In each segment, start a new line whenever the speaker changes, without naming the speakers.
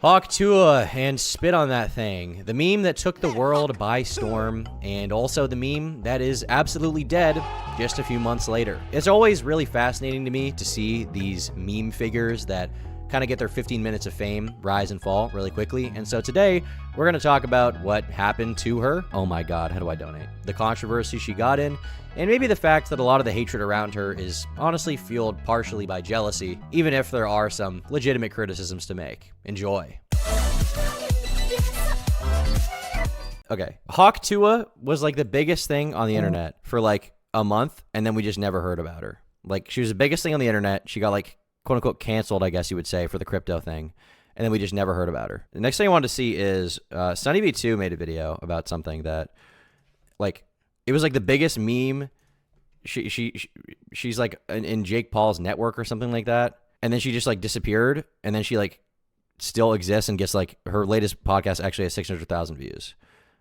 Hawk Tuah and spit on that thing. The meme that took the world by storm, and also the meme that is absolutely dead just a few months later. It's always really fascinating to me to see these meme figures that kind of get their 15 minutes of fame rise and fall really quickly. And so today we're going to talk about what happened to her. Oh my God, how do I donate? The controversy she got in, and maybe the fact that a lot of the hatred around her is honestly fueled partially by jealousy, even if there are some legitimate criticisms to make. Enjoy. Okay, Hawk Tuah was like the biggest thing on the internet for like a month, and then we just never heard about her. Like, she was the biggest thing on the internet. She got like quote unquote canceled, I guess you would say, for the crypto thing. And then we just never heard about her. The next thing I wanted to see is Sunny B2 made a video about something that, like, it was like the biggest meme. She's like in Jake Paul's network or something like that. And then she just like disappeared. And then she like still exists and gets like her latest podcast actually has 600,000 views.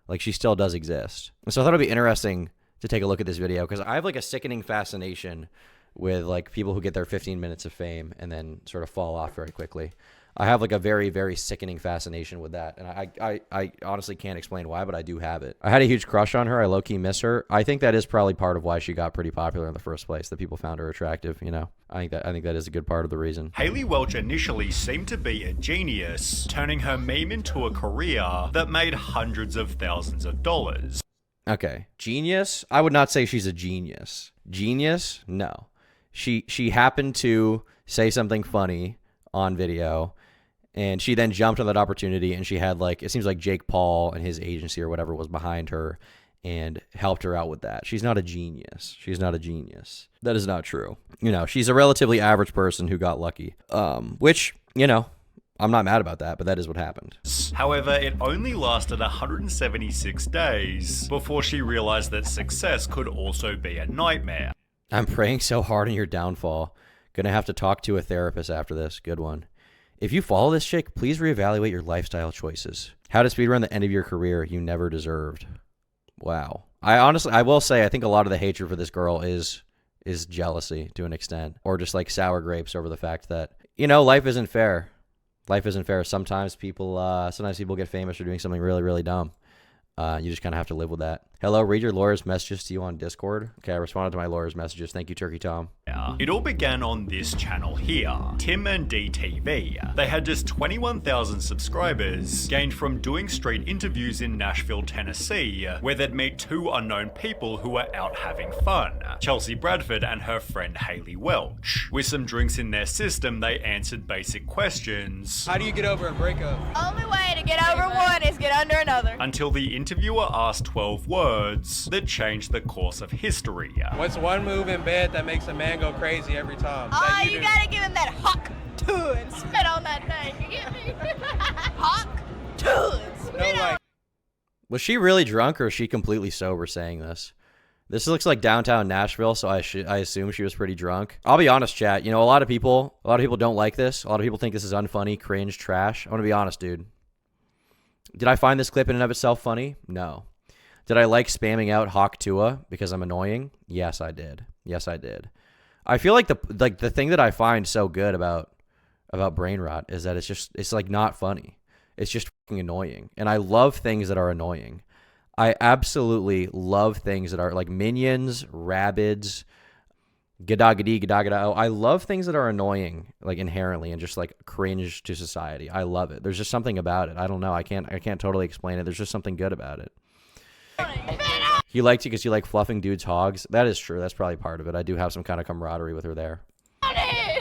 Like, she still does exist. And so I thought it'd be interesting to take a look at this video because I have like a sickening fascination with like people who get their 15 minutes of fame and then sort of fall off very quickly. I have like a very, very sickening fascination with that. And I honestly can't explain why, but I do have it. I had a huge crush on her. I low-key miss her. I think that is probably part of why she got pretty popular in the first place, that people found her attractive, you know? I think that is a good part of the reason.
Hayley Welch initially seemed to be a genius, turning her meme into a career that made hundreds of thousands of dollars.
Okay. Genius? I would not say she's a genius. Genius? No. She happened to say something funny on video, and she then jumped on that opportunity, and she had like, it seems like Jake Paul and his agency or whatever was behind her and helped her out with that. She's not a genius. She's not a genius. That is not true. You know, she's a relatively average person who got lucky, which, you know, I'm not mad about that, but that is what happened.
However, it only lasted 176 days before she realized that success could also be a nightmare.
I'm praying so hard on your downfall. Gonna have to talk to a therapist after this. Good one. If you follow this chick, please reevaluate your lifestyle choices. How to speedrun the end of your career you never deserved. Wow. I will say, I think a lot of the hatred for this girl is jealousy to an extent, or just like sour grapes over the fact that, you know, life isn't fair. Life isn't fair. Sometimes people get famous for doing something really, really dumb. You just kind of have to live with that. Hello, read your lawyer's messages to you on Discord. Okay, I responded to my lawyer's messages. Thank you, Turkey Tom.
It all began on this channel here, Tim and DTV. They had just 21,000 subscribers, gained from doing street interviews in Nashville, Tennessee, where they'd meet two unknown people who were out having fun, Chelsea Bradford and her friend Hayley Welch. With some drinks in their system, they answered basic questions.
How do you get over a breakup?
Only way to get over one is get under another.
Until the interviewer asked 12 words that changed the course of history.
What's one move in bed that makes a man go crazy every time?
Oh, you gotta give him that hawk to and spit on that thing. You get me? Hawk to and spit on.
Was she really drunk or is she completely sober saying this? This looks like downtown Nashville, so I assume she was pretty drunk. I'll be honest, chat. You know, a lot of people don't like this. A lot of people think this is unfunny, cringe, trash. I want to be honest, dude. Did I find this clip in and of itself funny? No. Did I like spamming out Hawk Tuah because I'm annoying? Yes, I did. Yes, I did. I feel like the thing that I find so good about brain rot is that it's like not funny. It's just fucking annoying. And I love things that are annoying. I absolutely love things that are like minions, rabbids, gadagadi, gadagada. I love things that are annoying, like inherently, and just like cringe to society. I love it. There's just something about it. I don't know. I can't totally explain it. There's just something good about it. You liked it because you like fluffing dudes' hogs. That is true. That's probably part of it. I do have some kind of camaraderie with her there.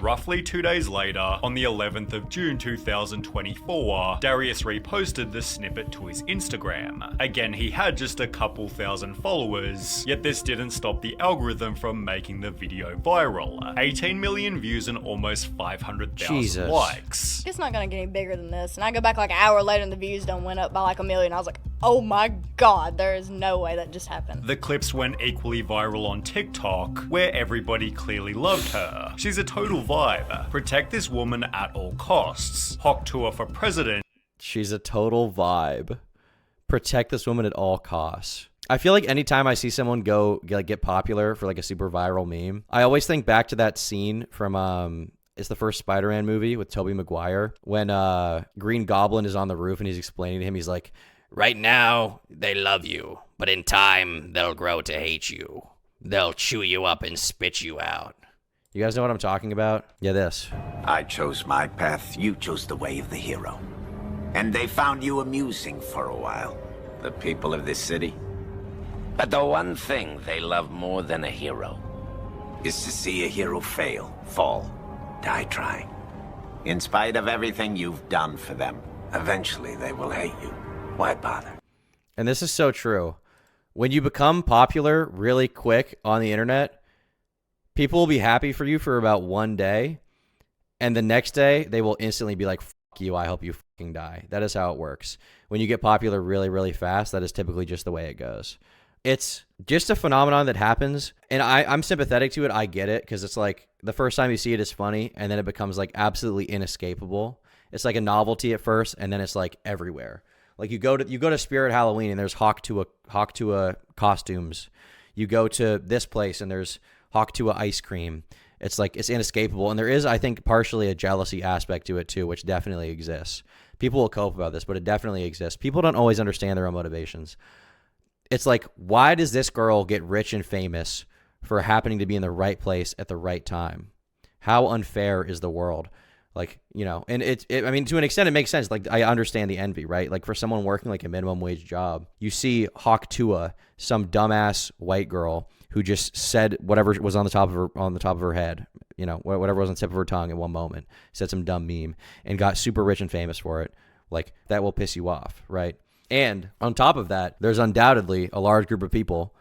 Roughly 2 days later, on the 11th of June 2024, Darius reposted the snippet to his Instagram. Again, he had just a couple thousand followers, yet this didn't stop the algorithm from making the video viral. 18 million views and almost 500,000 likes.
It's not gonna get any bigger than this. And I go back like an hour later and the views done went up by like 1 million. I was like, oh my God, there is no way that just happened.
The clips went equally viral on TikTok, where everybody clearly loved her. She's a total vibe. Protect this woman at all costs. Hawk Tuah for president.
She's a total vibe. Protect this woman at all costs. I feel like anytime I see someone get popular for like a super viral meme, I always think back to that scene from It's the first Spider-Man movie with Tobey Maguire. When Green Goblin is on the roof and he's explaining to him, he's like, right now, they love you, but in time, they'll grow to hate you. They'll chew you up and spit you out. You guys know what I'm talking about? Yeah, this.
I chose my path, you chose the way of the hero. And they found you amusing for a while, the people of this city. But the one thing they love more than a hero is to see a hero fail, fall, die trying. In spite of everything you've done for them, eventually they will hate you. Why bother?
And this is so true. When you become popular really quick on the internet, people will be happy for you for about one day, and the next day they will instantly be like, fuck you, I hope you fucking die. That is how it works. When you get popular really, really fast, that is typically just the way it goes. It's just a phenomenon that happens, and I'm sympathetic to it. I get it, because it's like the first time you see it is funny, and then it becomes like absolutely inescapable. It's like a novelty at first, and then it's like everywhere. Like you go to Spirit Halloween, and there's Hawk Tuah costumes. You go to this place, and there's Hawk Tuah ice cream. It's like it's inescapable, and there is, I think, partially a jealousy aspect to it too, which definitely exists. People will cope about this, but it definitely exists. People don't always understand their own motivations. It's like, why does this girl get rich and famous for happening to be in the right place at the right time? How unfair is the world? Like, you know, and I mean, to an extent, it makes sense. Like, I understand the envy, right? Like, for someone working like a minimum wage job, you see Hawk Tuah, some dumbass white girl who just said whatever was on the top of her head, you know, whatever was on the tip of her tongue at one moment, said some dumb meme and got super rich and famous for it. Like, that will piss you off, right? And on top of that, there's undoubtedly a large group of people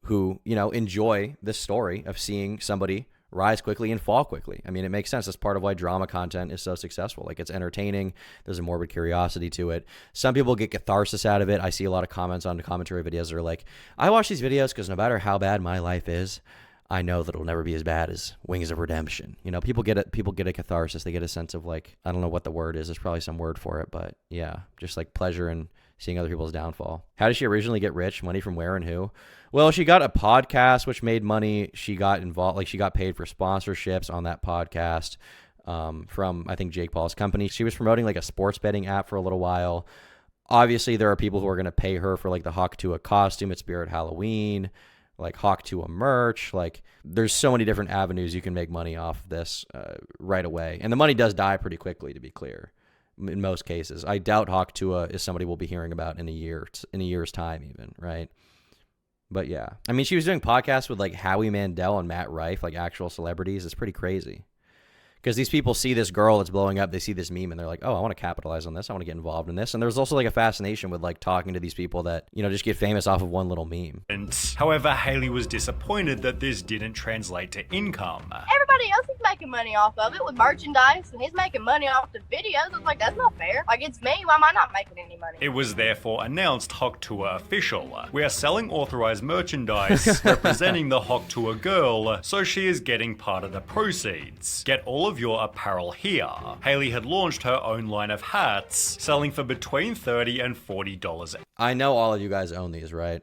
who, you know, enjoy this story of seeing somebody rise quickly and fall quickly. I mean, it makes sense. That's part of why drama content is so successful. Like, it's entertaining. There's a morbid curiosity to it. Some people get catharsis out of it. I see a lot of comments on the commentary videos that are like, I watch these videos because no matter how bad my life is, I know that it'll never be as bad as Wings of Redemption. You know, people get it. People get a catharsis. They get a sense of, like, I don't know what the word is. There's probably some word for it, but yeah, just like pleasure in seeing other people's downfall. How did she originally get rich? Money from where and who? Well, she got a podcast which made money. She got involved, like she got paid for sponsorships on that podcast from, I think, Jake Paul's company. She was promoting like a sports betting app for a little while. Obviously, there are people who are going to pay her for like the Hawk Tuah costume at Spirit Halloween, like Hawk Tuah merch. Like, there's so many different avenues you can make money off this right away. And the money does die pretty quickly, to be clear. In most cases, I doubt Hawk Tuah is somebody we'll be hearing about in a year's time, even, right? But yeah, I mean, she was doing podcasts with like Howie Mandel and Matt Rife, like actual celebrities. It's pretty crazy. Because these people see this girl that's blowing up, they see this meme, and they're like, oh, I want to capitalize on this. I want to get involved in this. And there's also like a fascination with like talking to these people that, you know, just get famous off of one little meme.
However, Haley was disappointed that this didn't translate to income.
Everybody else is making money off of it with merchandise, and he's making money off the videos. I was like, that's not fair. Like, it's me. Why am I not making any money?
It was therefore announced Hawk Tuah official. We are selling authorized merchandise representing the Hawk Tuah girl, so she is getting part of the proceeds. Get all of your apparel here. Haley had launched her own line of hats, selling for between $30 and $40.
I know all of you guys own these, right?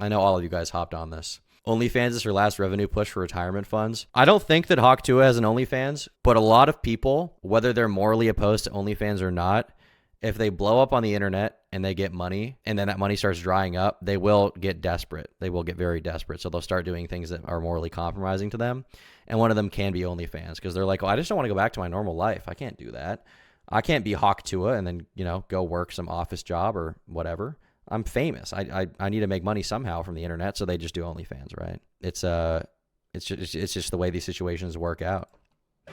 I know all of you guys hopped on this. OnlyFans is her last revenue push for retirement funds. I don't think that Hawk Tuah has an OnlyFans, but a lot of people, whether they're morally opposed to OnlyFans or not, if they blow up on the internet and they get money and then that money starts drying up, they will get desperate. They will get very desperate. So they'll start doing things that are morally compromising to them. And one of them can be OnlyFans, because they're like, oh, I just don't want to go back to my normal life. I can't do that. I can't be Hawk Tuah and then, you know, go work some office job or whatever. I'm famous. I need to make money somehow from the internet. So they just do OnlyFans, right? It's just the way these situations work out.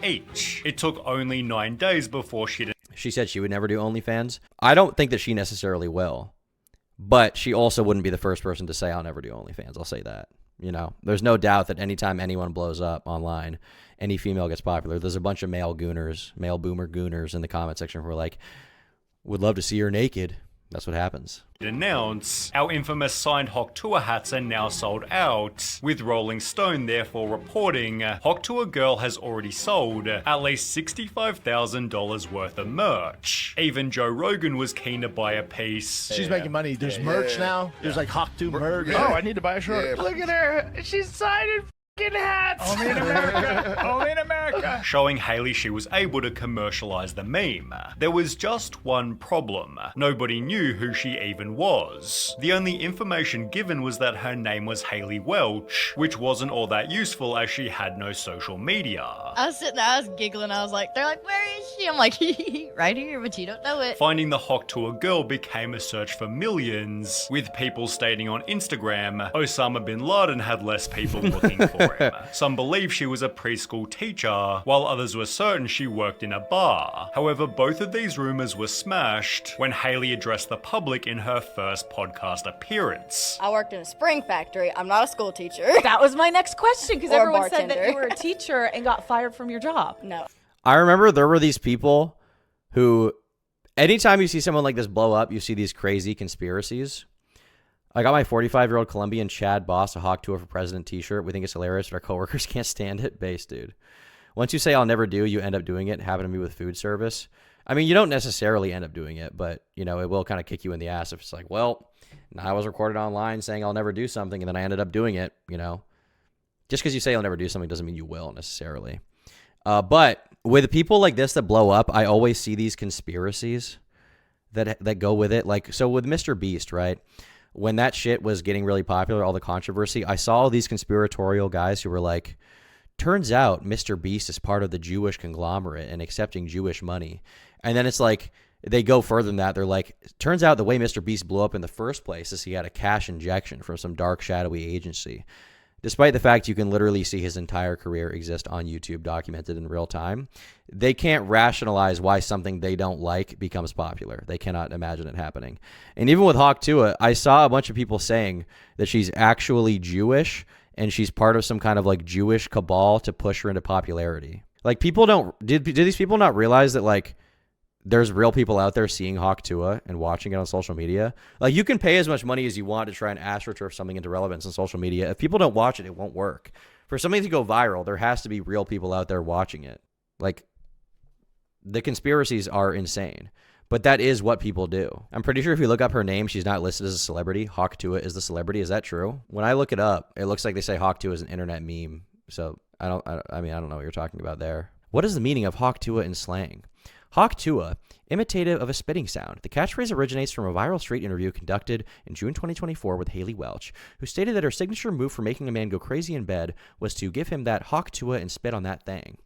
It took only 9 days before
she said she would never do OnlyFans. I don't think that she necessarily will, but she also wouldn't be the first person to say, I'll never do OnlyFans. I'll say that. You know, there's no doubt that anytime anyone blows up online, any female gets popular, there's a bunch of male boomer gooners in the comment section who are like, would love to see her naked. That's what happens.
Announce our infamous signed Hawk Tuah hats are now sold out, with Rolling Stone therefore reporting Hawk Tuah girl has already sold at least $65,000 worth of merch. Even Joe Rogan was keen to buy a piece.
She's making money. There's merch now. There's like Hawk Tuah merch. Oh, I need to buy a shirt. Look at her. She's signing
Only in America. Only in America. Showing Hailey she was able to commercialize the meme. There was just one problem. Nobody knew who she even was. The only information given was that her name was Hailey Welch, which wasn't all that useful as she had no social media.
I was sitting there, I was giggling. I was like, they're like, where is she? I'm like, right here, but you don't know it.
Finding the Hawk Tuah girl became a search for millions, with people stating on Instagram, Osama bin Laden had less people looking for him. Some believe she was a preschool teacher, while others were certain she worked in a bar. However, both of these rumors were smashed when Hailey addressed the public in her first podcast appearance.
I worked in a spring factory. I'm not a school teacher.
That was my next question, because
Or a
everyone said that
bartender.
you were a teacher and got fired from your job.
No.
I remember there were these people who, anytime you see someone like this blow up, you see these crazy conspiracies. I got my 45-year-old Colombian Chad boss a Hawk Tuah for President t-shirt. We think it's hilarious, but our coworkers can't stand it. Base, dude. Once you say I'll never do, you end up doing it. Happened to me with food service. I mean, you don't necessarily end up doing it, but, you know, it will kind of kick you in the ass if it's like, well, I was recorded online saying I'll never do something, and then I ended up doing it, you know. Just because you say you'll never do something doesn't mean you will necessarily. But with people like this that blow up, I always see these conspiracies that go with it. Like, so with Mr. Beast, right? When that shit was getting really popular, all the controversy, I saw all these conspiratorial guys who were like, turns out Mr. Beast is part of the Jewish conglomerate and accepting Jewish money. And then it's like, they go further than that. They're like, turns out the way Mr. Beast blew up in the first place is he had a cash injection from some dark, shadowy agency. Despite the fact you can literally see his entire career exist on YouTube documented in real time, they can't rationalize why something they don't like becomes popular. They cannot imagine it happening. And even with Hawk Tuah, I saw a bunch of people saying that she's actually Jewish and she's part of some kind of like Jewish cabal to push her into popularity. Like, people don't, did these people not realize that like there's real people out there seeing Hawk Tuah and watching it on social media? Like, you can pay as much money as you want to try and astroturf something into relevance on social media. If people don't watch it, it won't work. For something to go viral, there has to be real people out there watching it. Like, the conspiracies are insane, but that is what people do. I'm pretty sure if you look up her name, she's not listed as a celebrity. Hawk Tuah is the celebrity. Is that true? When I look it up, it looks like they say Hawk Tuah is an internet meme. So I don't know what you're talking about there. What is the meaning of Hawk Tuah in slang? Hawk Tuah, imitative of a spitting sound. The catchphrase originates from a viral street interview conducted in June 2024 with Hailey Welch, who stated that her signature move for making a man go crazy in bed was to give him that Hawk Tuah and spit on that thing.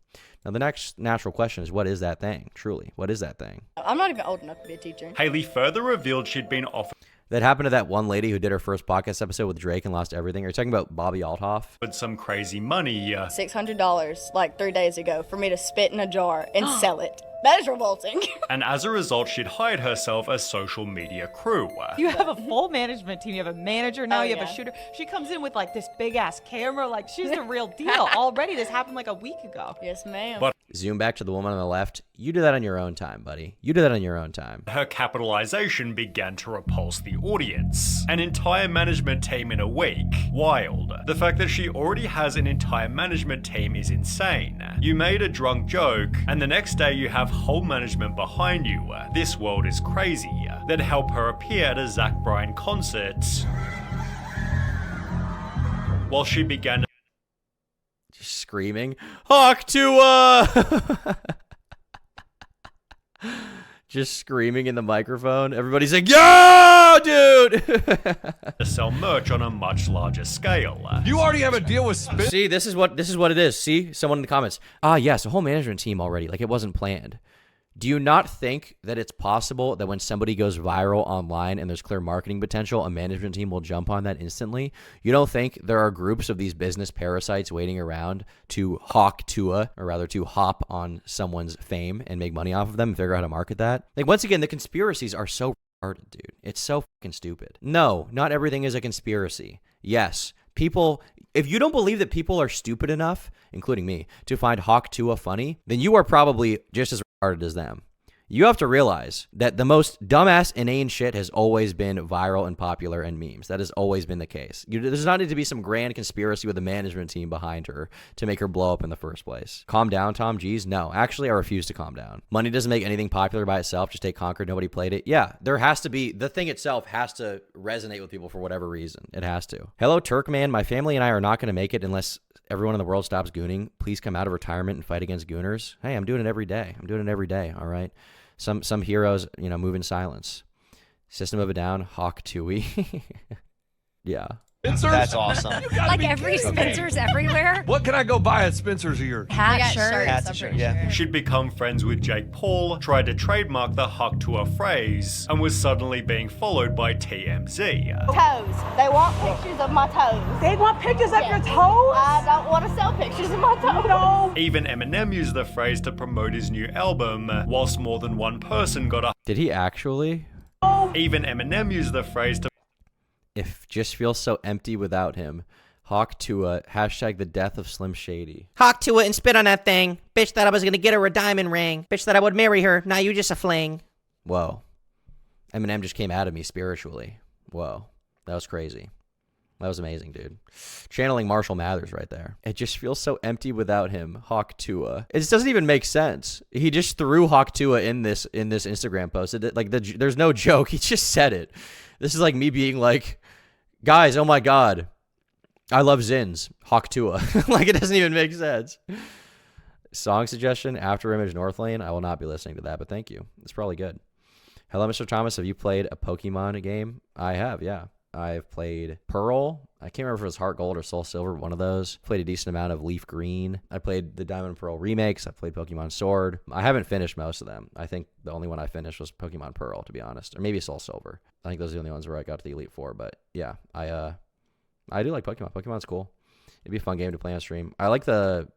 Now, the next natural question is, what is that thing? Truly, what is that thing?
I'm not even old enough to be a teacher.
Hailey further revealed she'd been offered
That happened to that one lady who did her first podcast episode with Drake and lost everything. Are you talking about Bobby Althoff?
some crazy money.
$600 like 3 days ago for me to spit in a jar and sell it. That is revolting.
And as a result, she'd hired herself a social media crew.
You have a full management team. You have a manager now.
Oh,
You have
yeah.
a shooter. She comes in with like this big ass camera. Like, she's the real deal. Already, this happened like a week ago.
Yes, ma'am.
But
Zoom back to the woman on the left. You do that on your own time, buddy. You do that on your own time.
her capitalization began to repulse the audience. An entire management team in a week. Wild. The fact that she already has an entire management team is insane. You made a drunk joke, and the next day you have whole management behind you. This world is crazy. Then help her appear at a Zach Bryan concert while she began
Just screaming, Hawk Tuah! Just screaming in the microphone. Everybody's like, yo, dude!
to sell merch on a much larger scale.
You already have a deal with Spit.
See, this is what it is. See, someone in the comments. Yes, a whole management team already. Like, it wasn't planned. Do you not think that it's possible that when somebody goes viral online and there's clear marketing potential, a management team will jump on that instantly? You don't think there are groups of these business parasites waiting around to Hawk Tuah, or rather to hop on someone's fame and make money off of them and figure out how to market that? Like, once again, the conspiracies are so retarded, dude. It's so fucking stupid. No, not everything is a conspiracy. Yes, people, if you don't believe that people are stupid enough, including me, to find Hawk Tuah funny, then you are probably just as retarded as them. You have to realize that the most dumbass, inane shit has always been viral and popular in memes. That has always been the case. There's not need to be some grand conspiracy with a management team behind her to make her blow up in the first place. Calm down, Tom G's. No, actually, I refuse to calm down. Money doesn't make anything popular by itself. Just take Conquered. Nobody played it. Yeah, there has to be, the thing itself has to resonate with people for whatever reason. It has to. Hello, Turkman. My family and I are not going to make it unless everyone in the world stops gooning, please come out of retirement and fight against gooners. Hey, I'm doing it every day. I'm doing it every day. All right. Some heroes, move in silence. System of a Down, Hawk Tuah. Yeah.
Spencer's? That's awesome.
Like every Spencer's everywhere.
What can I go buy at Spencer's of yours?
Hat, shirt.
Hats and shirts, yeah.
She'd become friends with Jake Paul, tried to trademark the Hawk Tuah phrase, and was suddenly being followed by TMZ.
Toes. They want pictures of my toes.
They want pictures of your toes?
I don't want to sell pictures of my toes.
No.
Even Eminem used the phrase to promote his new album, whilst more than one person got a...
Did he actually?
Even Eminem used the phrase to...
If just feels so empty without him. Hawk Tuah, hashtag the death of Slim Shady. Hawk Tuah and spit on that thing. Bitch thought I was gonna get her a diamond ring. Bitch thought I would marry her. Now you just a fling. Whoa. Eminem just came out of me spiritually. Whoa. That was crazy. That was amazing, dude. Channeling Marshall Mathers right there. It just feels so empty without him. Hawk Tuah. It just doesn't even make sense. He just threw Hawk Tuah in this Instagram post. There's no joke. He just said it. This is like me being like, guys, oh my God, I love Zins. Hawk Tuah. Like, it doesn't even make sense. Song suggestion, After Image Northlane. I will not be listening to that, but thank you. It's probably good. Hello, Mr. Thomas. Have you played a Pokemon game? I have, yeah. I've played Pearl. I can't remember if it was Heart Gold or Soul Silver, one of those. Played a decent amount of Leaf Green. I played the Diamond and Pearl remakes. I played Pokemon Sword. I haven't finished most of them. I think the only one I finished was Pokemon Pearl, to be honest. Or maybe Soul Silver. I think those are the only ones where I got to the Elite Four. But yeah, I do like Pokemon. Pokemon's cool. It'd be a fun game to play on stream. I like the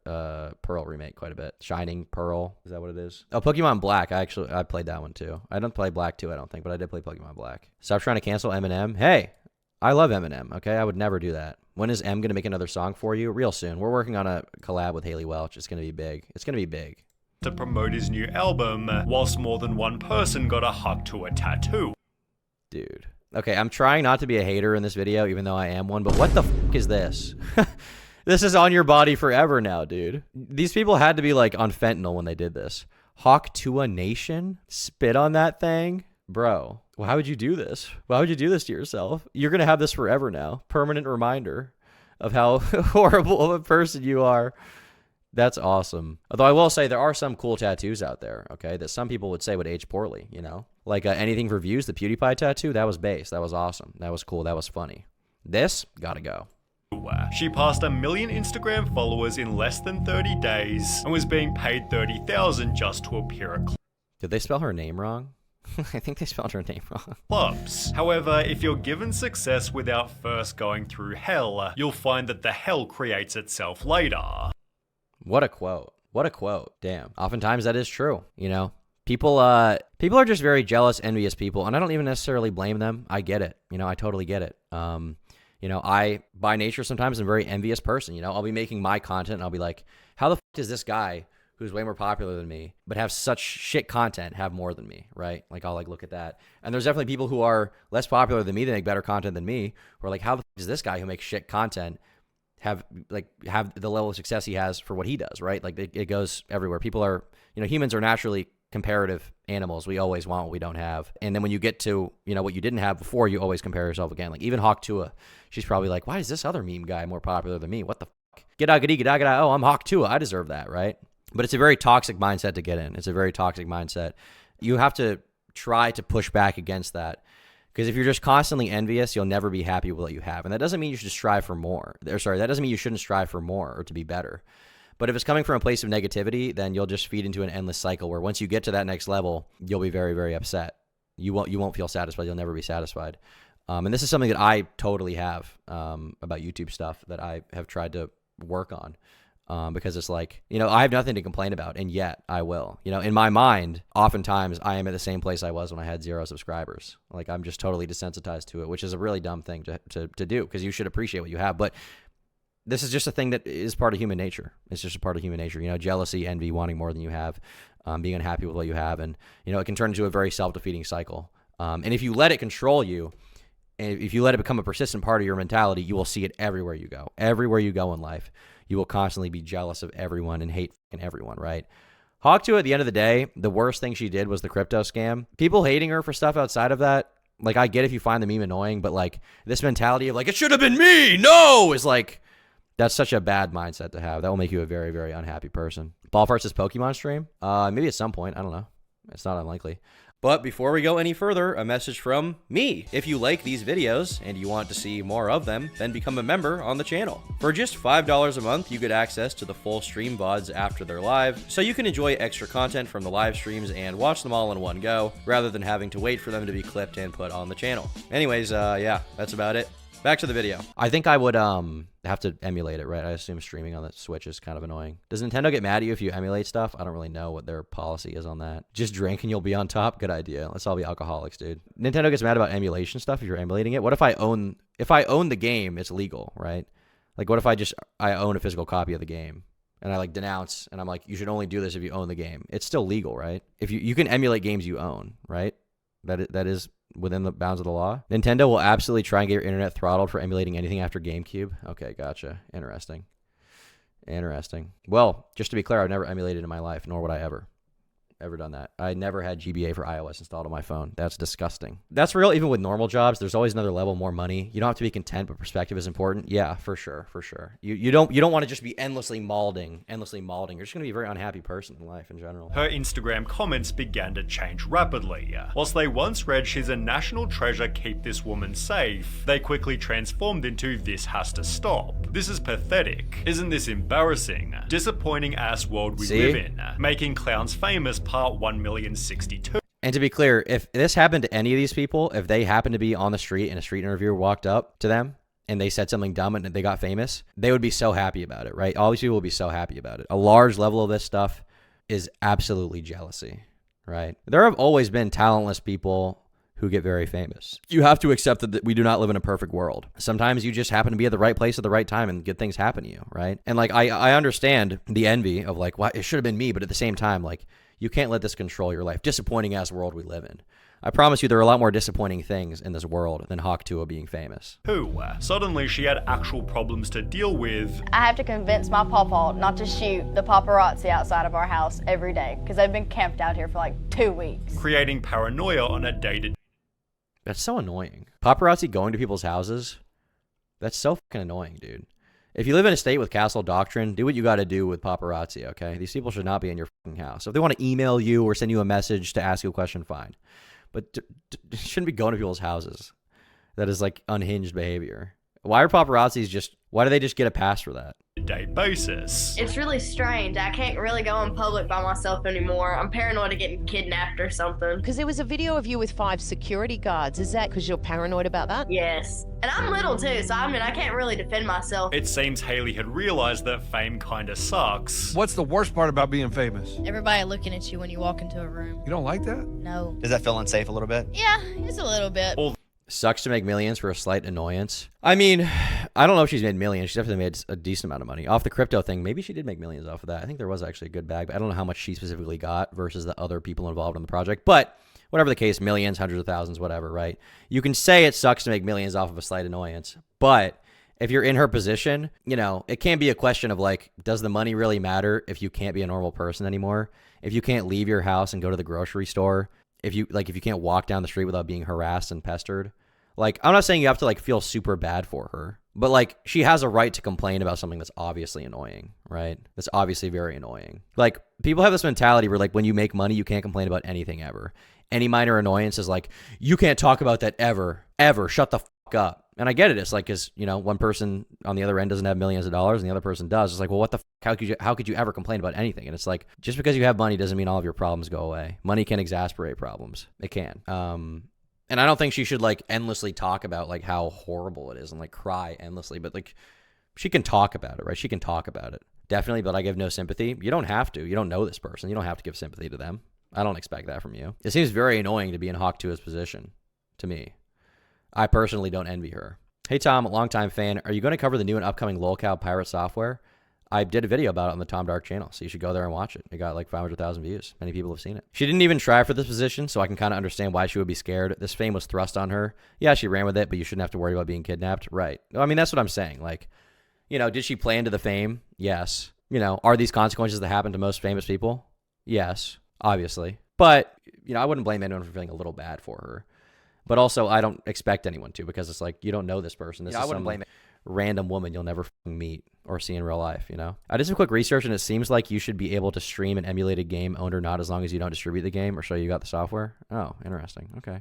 Pearl remake quite a bit. Shining Pearl, is that what it is? Oh, Pokemon Black. I played that one too. I don't play Black too, I don't think, but I did play Pokemon Black. Stop trying to cancel Eminem. Hey, I love Eminem, okay? I would never do that. When is M going to make another song for you? Real soon. We're working on a collab with Haley Welch. It's going to be big. It's going to be big.
To promote his new album, whilst more than one person got a Hawk Tuah tattoo.
Dude. Okay, I'm trying not to be a hater in this video, even though I am one, but what the f*** is this? This is on your body forever now, dude. These people had to be like on fentanyl when they did this. Hawk Tuah Nation? Spit on that thing? Bro, why would you do this? Why would you do this to yourself? You're going to have this forever now. Permanent reminder of how horrible of a person you are. That's awesome. Although I will say there are some cool tattoos out there, okay, that some people would say would age poorly, you know? Like Anything for Views, the PewDiePie tattoo, that was base. That was awesome. That was cool. That was funny. This, gotta go.
She passed 1 million Instagram followers in less than 30 days and was being paid $30,000 just to appear at
Did they spell her name wrong? I think they spelled her name wrong.
clubs. However, if you're given success without first going through hell, you'll find that the hell creates itself later.
What a quote. What a quote. Damn. Oftentimes that is true, you know? People are just very jealous, envious people, and I don't even necessarily blame them. I get it. You know, I totally get it. You know, I, by nature, sometimes am a very envious person. You know, I'll be making my content, and I'll be like, how the f*** does this guy who's way more popular than me, but have such shit content, have more than me, right? Like, I'll, like, look at that. And there's definitely people who are less popular than me that make better content than me, who are like, how the f*** does this guy who makes shit content have the level of success he has for what he does, right? Like, it goes everywhere. People are, you know, humans are naturally comparative animals. We always want what we don't have. And then when you get to, you know, what you didn't have before, you always compare yourself again. Like, even Hawk Tuah, she's probably like, why is this other meme guy more popular than me? What the fuck? Oh, I'm Hawk Tuah. I deserve that, right? But it's a very toxic mindset to get in. It's a very toxic mindset. You have to try to push back against that. Because if you're just constantly envious, you'll never be happy with what you have. And that doesn't mean you should strive for more. That doesn't mean you shouldn't strive for more or to be better. But if it's coming from a place of negativity, then you'll just feed into an endless cycle where once you get to that next level, you'll be very, very upset. You won't feel satisfied. You'll never be satisfied. And this is something that I totally have about YouTube stuff that I have tried to work on. Because it's like, you know, I have nothing to complain about, and yet I will. You know, in my mind, oftentimes I am at the same place I was when I had 0 subscribers. Like, I'm just totally desensitized to it, which is a really dumb thing to do, because you should appreciate what you have. But this is just a thing that is part of human nature. It's just a part of human nature. You know, jealousy, envy, wanting more than you have, being unhappy with what you have. And, you know, it can turn into a very self-defeating cycle. And if you let it control you, and if you let it become a persistent part of your mentality, you will see it everywhere you go. Everywhere you go in life, you will constantly be jealous of everyone and hate everyone, right? Hawk Tuah, at the end of the day, the worst thing she did was the crypto scam. People hating her for stuff outside of that, like, I get if you find the meme annoying, but, like, this mentality of, like, it should have been me, no, is, like, That's such a bad mindset to have. That will make you a very, very unhappy person. Ball Farts' Pokemon stream? Maybe at some point. I don't know. It's not unlikely. But before we go any further, a message from me. If you like these videos and you want to see more of them, then become a member on the channel. For just $5 a month, you get access to the full stream VODs after they're live, so you can enjoy extra content from the live streams and watch them all in one go, rather than having to wait for them to be clipped and put on the channel. Anyways, yeah, that's about it. Back to the video. I think I would have to emulate it, right? I assume streaming on the Switch is kind of annoying. Does Nintendo get mad at you if you emulate stuff? I don't really know what their policy is on that. Just drink and you'll be on top? Good idea. Let's all be alcoholics, dude. Nintendo gets mad about emulation stuff if you're emulating it. What if I own the game, it's legal, right? Like what if I own a physical copy of the game and I like denounce and I'm like, you should only do this if you own the game. It's still legal, right? If you can emulate games you own, right? That is within the bounds of the law. Nintendo will absolutely try and get your internet throttled for emulating anything after GameCube. Okay, gotcha. Interesting. Well, just to be clear, I've never emulated in my life, nor would I ever done that. I never had GBA for iOS installed on my phone. That's disgusting. That's real even with normal jobs. There's always another level, more money. You don't have to be content, but perspective is important. Yeah, for sure. You don't want to just be endlessly malding. You're just going to be a very unhappy person in life in general.
Her Instagram comments began to change rapidly. Whilst they once read she's a national treasure, keep this woman safe, they quickly transformed into this has to stop. This is pathetic. Isn't this embarrassing? Disappointing ass world we live in. Making clowns famous part 1,062.
And to be clear, if this happened to any of these people, if they happened to be on the street and a street interviewer walked up to them and they said something dumb and they got famous, they would be so happy about it, right? All these people would be so happy about it. A large level of this stuff is absolutely jealousy, right? There have always been talentless people who get very famous. You have to accept that we do not live in a perfect world. Sometimes you just happen to be at the right place at the right time and good things happen to you, right? And like, I understand the envy of like, well, it should have been me, but at the same time, like, you can't let this control your life. Disappointing ass world we live in. I promise you there are a lot more disappointing things in this world than Hawk Tuah being famous.
Suddenly she had actual problems to deal with.
I have to convince my pawpaw not to shoot the paparazzi outside of our house every day because they've been camped out here for like 2 weeks.
Creating paranoia on a day-to-day.
That's so annoying. Paparazzi going to people's houses? That's so fucking annoying, dude. If you live in a state with castle doctrine, do what you got to do with paparazzi, okay? These people should not be in your fucking house. If they want to email you or send you a message to ask you a question, fine. But shouldn't be going to people's houses. That is like unhinged behavior. Why do they just get a pass for that?
Day basis.
It's really strange. I can't really go in public by myself anymore. I'm paranoid of getting kidnapped or something.
Because there was a video of you with 5 security guards. Is that because you're paranoid about that?
Yes. And I'm little too, so I can't really defend myself.
It seems Haley had realized that fame kinda sucks.
What's the worst part about being famous?
Everybody looking at you when you walk into a room.
You don't like that?
No.
Does that feel unsafe a little bit?
Yeah, it's a little bit.
Sucks to make millions for a slight annoyance. I mean, I don't know if she's made millions. She's definitely made a decent amount of money. Off the crypto thing, maybe she did make millions off of that. I think there was actually a good bag, but I don't know how much she specifically got versus the other people involved in the project. But whatever the case, millions, hundreds of thousands, whatever, right? You can say it sucks to make millions off of a slight annoyance, but if you're in her position, you know, it can't be a question of like, does the money really matter if you can't be a normal person anymore? If you can't leave your house and go to the grocery store, if you can't walk down the street without being harassed and pestered. Like, I'm not saying you have to like feel super bad for her, but like she has a right to complain about something that's obviously annoying, right? That's obviously very annoying. Like people have this mentality where like when you make money, you can't complain about anything ever. Any minor annoyance is like, you can't talk about that ever. Shut the fuck up. And I get it. It's like, cause you know, one person on the other end doesn't have millions of dollars and the other person does. It's like, well, what the fuck? How could you ever complain about anything? And it's like, just because you have money doesn't mean all of your problems go away. Money can exasperate problems. It can. And I don't think she should like endlessly talk about like how horrible it is and like cry endlessly, but like she can talk about it, right? She can talk about it. Definitely, but I give no sympathy. You don't have to. You don't know this person. You don't have to give sympathy to them. I don't expect that from you. It seems very annoying to be in Hawk Tuah's position to me. I personally don't envy her. Hey Tom, longtime fan. Are you going to cover the new and upcoming lolcow pirate software? I did a video about it on the Tom Dark channel, so you should go there and watch it. It got like 500,000 views. Many people have seen it. She didn't even try for this position, so I can kind of understand why she would be scared. This fame was thrust on her. Yeah, she ran with it, but you shouldn't have to worry about being kidnapped. Right. I mean, that's what I'm saying. Like, you know, did she play into the fame? Yes. You know, are these consequences that happen to most famous people? Yes, obviously. But, you know, I wouldn't blame anyone for feeling a little bad for her. But also, I don't expect anyone to, because it's like, you don't know this person. This is I wouldn't blame it. random woman you'll never fucking meet or see in real life, you know? I did some quick research, and it seems like you should be able to stream an emulated game, owned or not, as long as you don't distribute the game or show you got the software. Oh, interesting. Okay.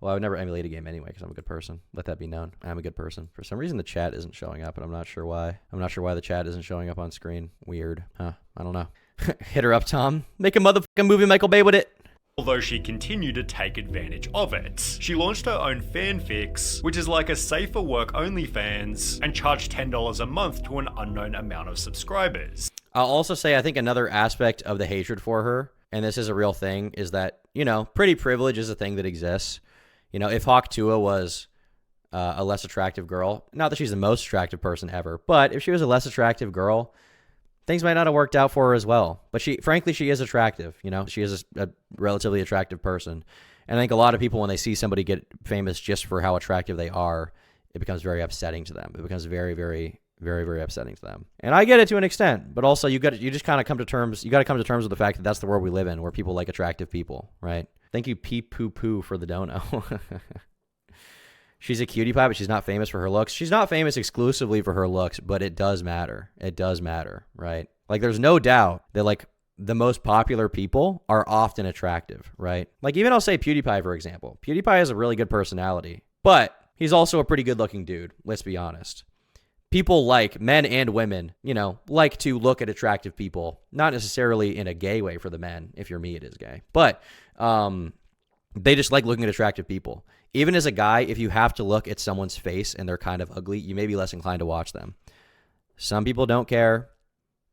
Well, I would never emulate a game anyway because I'm a good person. Let that be known. I'm a good person. For some reason, the chat isn't showing up, and I'm not sure why. I'm not sure why the chat isn't showing up on screen. Weird. Huh. I don't know. Hit her up, Tom. Make a motherfucking movie, Michael Bay, with it.
Although she continued to take advantage of it. She launched her own fanfics, which is like a safer work OnlyFans, and charged $10 a month to an unknown amount of subscribers.
I'll also say I think another aspect of the hatred for her, and this is a real thing, is that, you know, pretty privilege is a thing that exists. You know, if Hawk Tuah was a less attractive girl, not that she's the most attractive person ever, but if she was a less attractive girl, things might not have worked out for her as well. But frankly, she is attractive. You know, she is a relatively attractive person. And I think a lot of people, when they see somebody get famous just for how attractive they are, it becomes very upsetting to them. It becomes very, very, very, very upsetting to them. And I get it to an extent, but also you just kind of come to terms. You got to come to terms with the fact that that's the world we live in, where people like attractive people, right? Thank you, Pee Poo Poo, for the dono. She's a cutie pie, but she's not famous for her looks. She's not famous exclusively for her looks, but it does matter. It does matter, right? Like, there's no doubt that, like, the most popular people are often attractive, right? Like, even I'll say PewDiePie, for example. PewDiePie has a really good personality, but he's also a pretty good-looking dude, let's be honest. People like, men and women, you know, like to look at attractive people, not necessarily in a gay way for the men. If you're me, it is gay. But they just like looking at attractive people. Even as a guy, if you have to look at someone's face and they're kind of ugly, you may be less inclined to watch them. Some people don't care.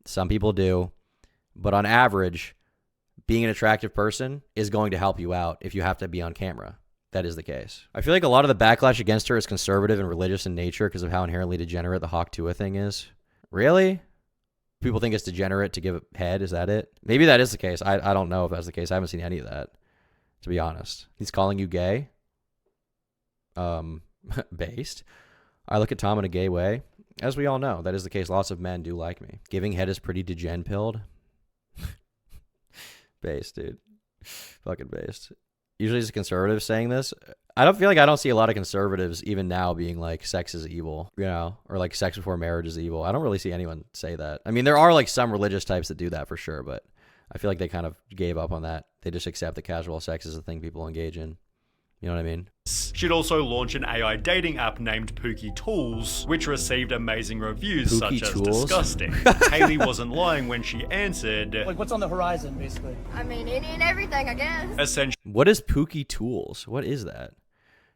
Some people do. But on average, being an attractive person is going to help you out if you have to be on camera. That is the case. I feel like a lot of the backlash against her is conservative and religious in nature because of how inherently degenerate the Hawk Tuah thing is. Really? People think it's degenerate to give head? Is that it? Maybe that is the case. I don't know if that's the case. I haven't seen any of that, to be honest. He's calling you gay? Based. I look at Tom in a gay way. As we all know, that is the case. Lots of men do like me. Giving head is pretty degen-pilled. Based, dude. Fucking based. Usually it's a conservative saying this. I don't see a lot of conservatives even now being like sex is evil, you know, or like sex before marriage is evil. I don't really see anyone say that. I mean, there are like some religious types that do that for sure, but I feel like they kind of gave up on that. They just accept that casual sex is a thing people engage in. You know what I mean?
She'd also launch an AI dating app named Pookie Tools, which received amazing reviews
Pookie
such as
Tools?
disgusting. Haley wasn't lying when she answered,
Like, what's on the horizon, basically?
I mean, any and everything, I guess.
essentially
What is Pookie Tools? What is that?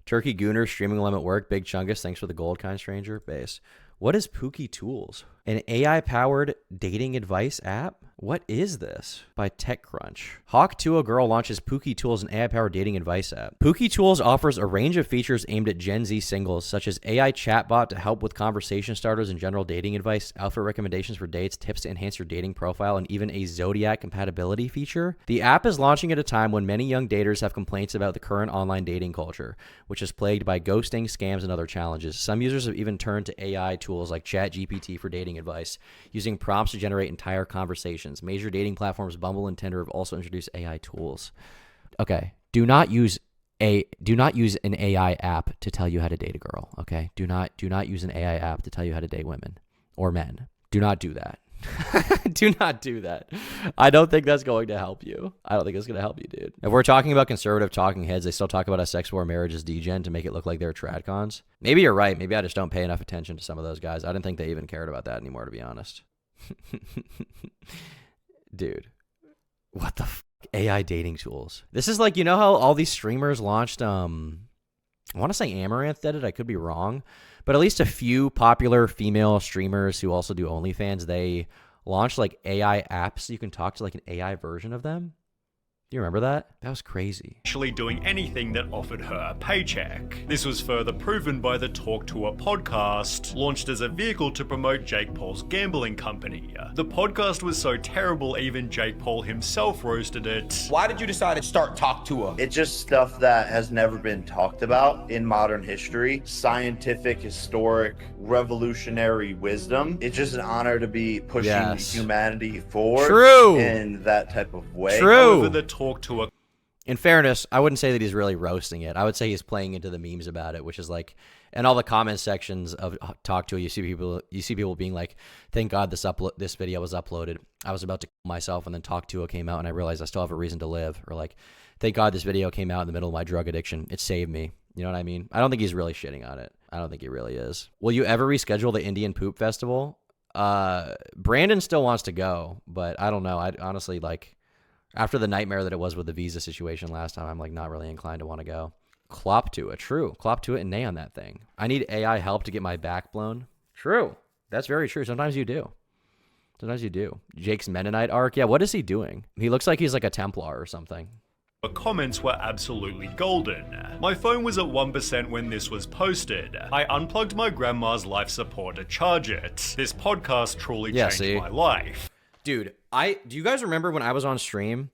Turkey Gooner, streaming limit work, Big Chungus, thanks for the gold, kind stranger, base. What is Pookie Tools? An AI-powered dating advice app? What is this? By TechCrunch. Hawk Tuah girl launches Pookie Tools, an AI-powered dating advice app. Pookie Tools offers a range of features aimed at Gen Z singles, such as AI chatbot to help with conversation starters and general dating advice, outfit recommendations for dates, tips to enhance your dating profile, and even a Zodiac compatibility feature. The app is launching at a time when many young daters have complaints about the current online dating culture, which is plagued by ghosting, scams, and other challenges. Some users have even turned to AI tools like ChatGPT for dating advice, using prompts to generate entire conversations. Major dating platforms Bumble and Tinder have also introduced AI tools. Okay, do not use an AI app to tell you how to date a girl. Okay, do not use an AI app to tell you how to date women or men. Do not do that. Do not do that. I don't think that's going to help you. I don't think it's going to help you, dude. If we're talking about conservative talking heads, they still talk about a sex before marriage is degen to make it look like they're tradcons. Maybe you're right. Maybe I just don't pay enough attention to some of those guys. I didn't think they even cared about that anymore, to be honest. Dude, what the AI dating tools? This is like, you know how all these streamers launched, I want to say Amaranth did it. I could be wrong. But at least a few popular female streamers who also do OnlyFans, they launched like AI apps. You can talk to like an AI version of them. Do you remember that? That was crazy.
actually doing anything that offered her a paycheck. This was further proven by the Talk Tuah podcast, launched as a vehicle to promote Jake Paul's gambling company. The podcast was so terrible even Jake Paul himself roasted it.
Why did you decide to start Talk Tuah?
It's just stuff that has never been talked about in modern history. Scientific, historic, revolutionary wisdom. It's just an honor to be pushing humanity forward in that type of way.
However, the Talk Tuah
in fairness, I wouldn't say that he's really roasting it. I would say he's playing into the memes about it, which is like, in all the comment sections of Talk To It, you see people being like, "Thank God this video was uploaded. I was about to kill myself, and then Talk To It came out, and I realized I still have a reason to live." Or like, "Thank God this video came out in the middle of my drug addiction. It saved me." You know what I mean? I don't think he's really shitting on it. I don't think he really is. Will you ever reschedule the Indian Poop Festival? Brandon still wants to go, but I don't know. I honestly, like, after the nightmare that it was with the visa situation last time, I'm like not really inclined to want to go. Clop to it. True. Clop to it and nay on that thing. I need AI help to get my back blown. True. That's very true. Sometimes you do. Jake's Mennonite arc. Yeah, what is he doing? He looks like he's like a Templar or something.
The comments were absolutely golden. My phone was at 1% when this was posted. I unplugged my grandma's life support to charge it. This podcast truly changed my life.
Dude, do you guys remember when I was on stream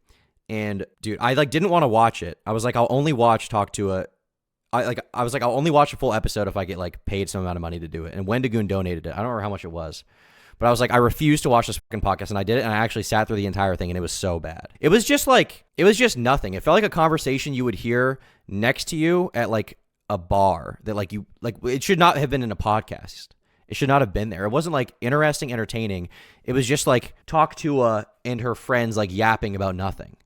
and dude, I like didn't want to watch it. I was like, I'll only watch Talk To It. I was like, I'll only watch a full episode if I get like paid some amount of money to do it. And Wendigoon donated it. I don't remember how much it was. But I was like, I refuse to watch this fucking podcast, and I did it, and I actually sat through the entire thing, and it was so bad. It was just nothing. It felt like a conversation you would hear next to you at like a bar that like it should not have been in a podcast. It should not have been there. It wasn't like interesting, entertaining. It was just like Talk To and her friends like yapping about nothing.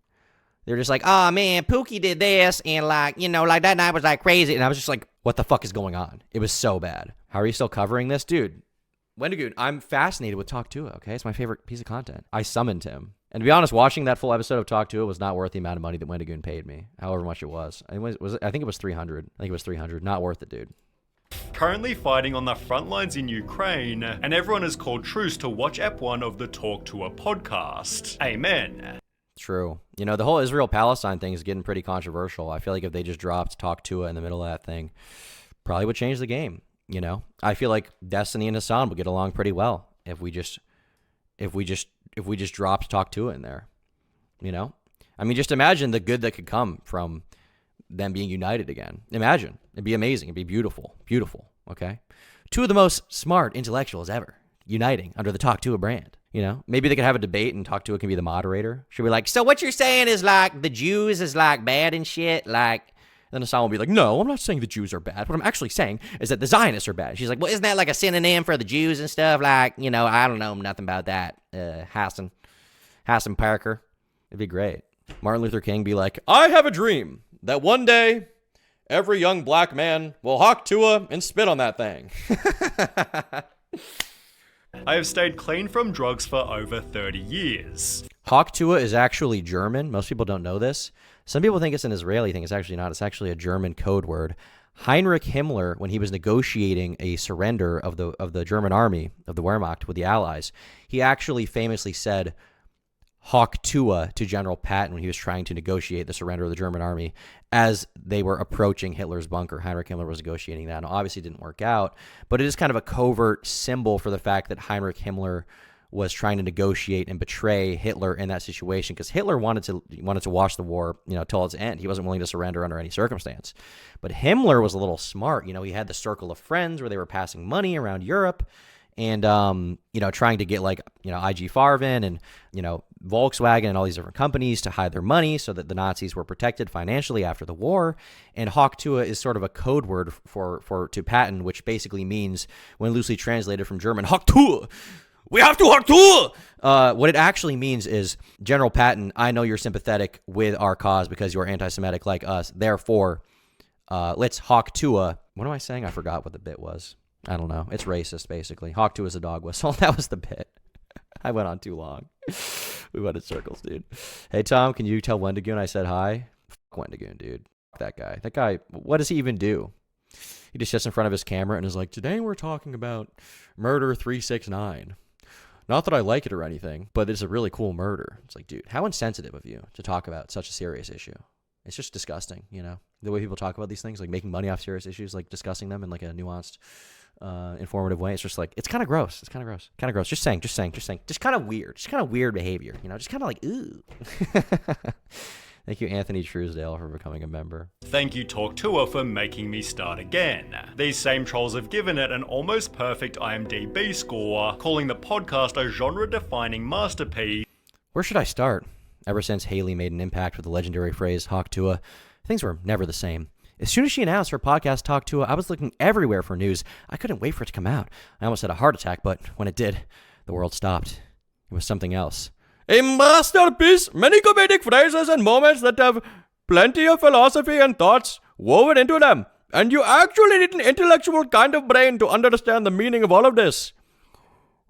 They're just like, oh man, Pookie did this, and like, you know, like that night was like crazy. And I was just like, what the fuck is going on? It was so bad. How are you still covering this? Dude, Wendigoon, I'm fascinated with Talk To It, okay? It's my favorite piece of content. I summoned him. And to be honest, watching that full episode of Talk To It was not worth the amount of money that Wendigoon paid me, however much it was. I think it was 300. I think it was 300. Not worth it, dude.
Currently fighting on the front lines in Ukraine, and everyone has called truce to watch Ep 1 of the Talk To It podcast. Amen.
True. You know, the whole Israel-Palestine thing is getting pretty controversial. I feel like if they just dropped Talk To It in the middle of that thing, probably would change the game. You know, I feel like Destiny and Hassan would get along pretty well if we just dropped Talk To It in there. You know, I mean, just imagine the good that could come from them being united again. Imagine. It'd be amazing. It'd be beautiful. Beautiful. Okay. Two of the most smart intellectuals ever uniting under the Talk To It brand. You know, maybe they could have a debate and Talk To It can be the moderator. Should we like, so what you're saying is like the Jews is like bad and shit, like. Then Hassan will be like, no, I'm not saying the Jews are bad. What I'm actually saying is that the Zionists are bad. She's like, well, isn't that like a synonym for the Jews and stuff? Like, you know, I don't know nothing about that. Hassan Parker. It'd be great. Martin Luther King be like, I have a dream that one day every young black man will hawk Tuah and spit on that thing.
I have stayed clean from drugs for over 30 years.
Hawk Tuah is actually German. Most people don't know this. Some people think it's an Israeli thing. It's actually not. It's actually a German code word. Heinrich Himmler, when he was negotiating a surrender of the German army, of the Wehrmacht with the Allies, he actually famously said Hawk Tuah to General Patton when he was trying to negotiate the surrender of the German army as they were approaching Hitler's bunker. Heinrich Himmler was negotiating that. Now, obviously, it didn't work out, but it is kind of a covert symbol for the fact that Heinrich Himmler was trying to negotiate and betray Hitler in that situation because Hitler wanted to watch the war, you know, till its end. He wasn't willing to surrender under any circumstance. But Himmler was a little smart. You know, he had the circle of friends where they were passing money around Europe and, you know, trying to get like, you know, IG Farben and, you know, Volkswagen and all these different companies to hide their money so that the Nazis were protected financially after the war. And Hawk Tuah is sort of a code word to Patton, which basically means, when loosely translated from German, Hawk Tuah. We have to Hawk Tuah! What it actually means is, General Patton, I know you're sympathetic with our cause because you're anti-Semitic like us. Therefore, let's Hawk Tuah. What am I saying? I forgot what the bit was. I don't know. It's racist, basically. Hawk Tuah is a dog whistle. That was the bit. I went on too long. We went in circles, dude. Hey, Tom, can you tell Wendigoon I said hi? Fuck Wendigoon, dude. Fuck that guy. That guy, what does he even do? He just sits in front of his camera and is like, today we're talking about murder 369. Not that I like it or anything, but it's a really cool murder. It's like, dude, how insensitive of you to talk about such a serious issue. It's just disgusting, you know, the way people talk about these things, like making money off serious issues, like discussing them in like a nuanced, informative way. It's just like, it's kind of gross. It's kind of gross. Just saying. Just kind of weird behavior, you know, just kind of like, ooh. Thank you, Anthony Truesdale, for becoming a member.
Thank you, Talk To It, for making me start again. These same trolls have given it an almost perfect IMDb score, calling the podcast a genre-defining masterpiece.
Where should I start? Ever since Haley made an impact with the legendary phrase Hawk Tuah, things were never the same. As soon as she announced her podcast Talk Tuah, I was looking everywhere for news. I couldn't wait for it to come out. I almost had a heart attack, but when it did, the world stopped. It was something else. A masterpiece, many comedic phrases and moments that have plenty of philosophy and thoughts woven into them. And you actually need an intellectual kind of brain to understand the meaning of all of this.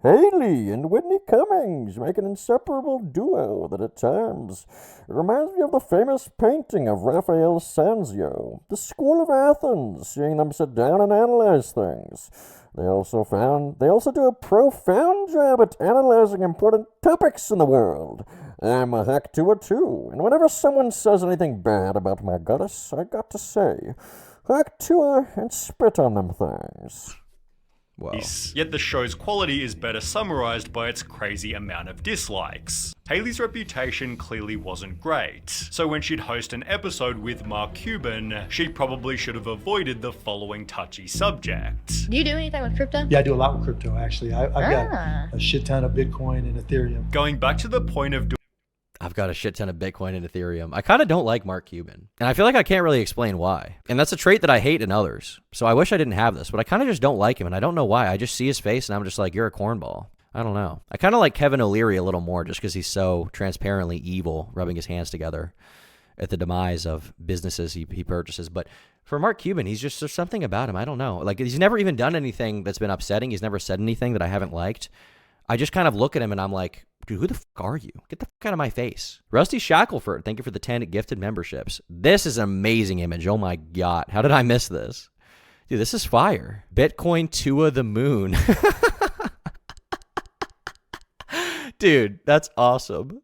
Haley and Whitney Cummings make an inseparable duo that at times reminds me of the famous painting of Raphael Sanzio, The School of Athens, seeing them sit down and analyze things. They also do a profound job at analyzing important topics in the world. I'm a Hawk Tuah too, and whenever someone says anything bad about my goddess, I got to say, Hawk Tuah and spit on them things.
Wow.
Yet the show's quality is better summarized by its crazy amount of dislikes. Haley's reputation clearly wasn't great, so when she'd host an episode with Mark Cuban, she probably should have avoided the following touchy subject.
Do you do anything with crypto?
Yeah, I do a lot with crypto, actually. I've got a shit ton of Bitcoin and Ethereum.
Going back to the point of
I've got a shit ton of Bitcoin and Ethereum. I kind of don't like Mark Cuban. And I feel like I can't really explain why. And that's a trait that I hate in others. So I wish I didn't have this, but I kind of just don't like him. And I don't know why. I just see his face and I'm just like, you're a cornball. I don't know. I kind of like Kevin O'Leary a little more just because he's so transparently evil, rubbing his hands together at the demise of businesses he purchases. But for Mark Cuban, there's something about him. I don't know. Like, he's never even done anything that's been upsetting. He's never said anything that I haven't liked. I just kind of look at him and I'm like, dude, who the fuck are you? Get the fuck out of my face. Rusty Shackelford, thank you for the 10 gifted memberships. This is an amazing image. Oh my God. How did I miss this? Dude, this is fire. Bitcoin Tuah the moon. Dude, that's awesome.